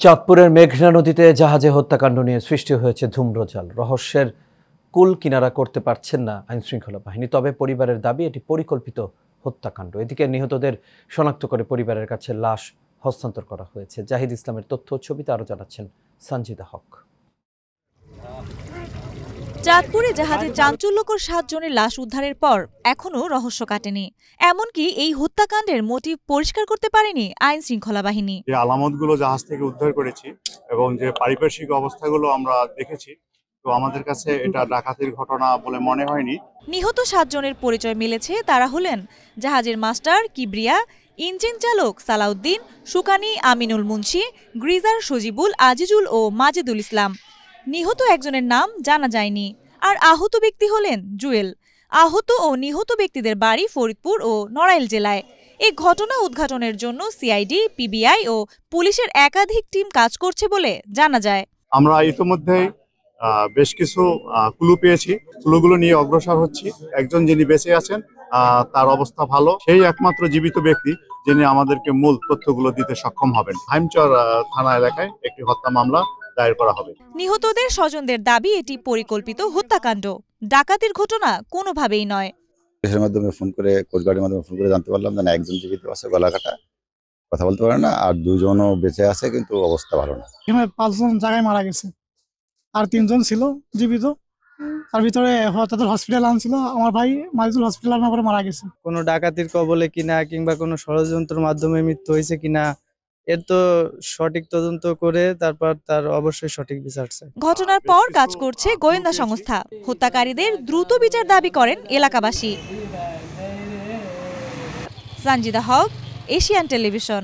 চাঁদপুরের মেঘনা নদীতে জাহাজে হত্যাকাণ্ড নিয়ে সৃষ্টি হয়েছে ধূম্রজাল। রহস্যের কুল কিনারা করতে পারছেন না আইনশৃঙ্খলা বাহিনী। তবে পরিবারের দাবি এটি পরিকল্পিত হত্যাকাণ্ড। এদিকে নিহতদের শনাক্ত করে পরিবারের কাছে লাশ হস্তান্তর করা হয়েছে। জাহিদ ইসলামের তথ্য ছবিতে আরও জানাচ্ছেন সঞ্জিদা হক। চাঁদপুরে জাহাজে চাঞ্চল্যকর 7 জনের লাশ উদ্ধারের পর এখনও রহস্য কাটেনি। এমনকি এই হত্যাকাণ্ডের মোটিভ পরিষ্কার করতে পারেনি আইন শৃঙ্খলা বাহিনী। যে আলামতগুলো জাহাজ থেকে উদ্ধার করেছি এবং যে পারিপার্শ্বিক অবস্থাগুলো আমরা দেখেছি, তো আমাদের কাছে এটা ডাকাতির ঘটনা বলে মনে হয়নি। নিহত 7 জনের পরিচয় মিলেছে। তারা হলেন জাহাজের মাস্টার কিবরিয়া, ইঞ্জিন চালক সালাউদ্দিন, সুকানি আমিনুল মুন্সি, গ্রিজার সজিবুল, আজিজুল ও মাজেদুল ইসলাম। নিহত একজনের নাম জানা যায়নি। আর আহত ব্যক্তি হলেন জুয়েল। আহত ও নিহত ব্যক্তিদের বাড়ি ফরিদপুর ও নড়াইল জেলায়। এই ঘটনা উদ্ঘাটনের জন্য সিআইডি, পিবিআই ও পুলিশের একাধিক টিম কাজ করছে বলে জানা যায়। আমরা ইতিমধ্যেই বেশ কিছু ক্লু পেয়েছি। ক্লুগুলো নিয়ে অগ্রসর হচ্ছি। একজন যিনি বেঁচে আছেন, তার অবস্থা ভালো, সেই একমাত্র জীবিত ব্যক্তি যিনি আমাদেরকে মূল তথ্যগুলো দিতে সক্ষম হবেন। হাইমচর থানা এলাকায় একটি হত্যা মামলা দায়ের করা হবে। নিহতদের স্বজনদের দাবি এটি পরিকল্পিত হত্যাকাণ্ড, ডাকাতির ঘটনা কোনোভাবেই নয়। পুলিশের মাধ্যমে ফোন করে, কোস্টগার্ডের মাধ্যমে ফোন করে জানতে পারলাম যে না, একজন জীবিত আছে, গলা কাটা, কথা বলতে পারে না, আর 2 জনও বেঁচে আছে, কিন্তু অবস্থা ভালো না। 5 জন জায়গায় মারা গেছে, আর 3 জন ছিল জীবিত। তার ভিতরে তাদের হসপিটাল আনছিল, আমার ভাই মাজেদুল হসপিটাল আনার পরে মারা গেছে। কোনো ডাকাতির কবলে কিনা কিংবা কোনো ষড়যন্ত্রের মাধ্যমে মৃত্যু হয়েছে কিনা, এর তো সঠিক তদন্ত করে তারপর তার অবশ্যই সঠিক বিচার চাই। ঘটনার পর কাজ করছে গোয়েন্দা সংস্থা। হত্যাকারীদের দ্রুত বিচার দাবি করেন এলাকাবাসী। সঞ্জিদা হক, এশিয়ান টেলিভিশন।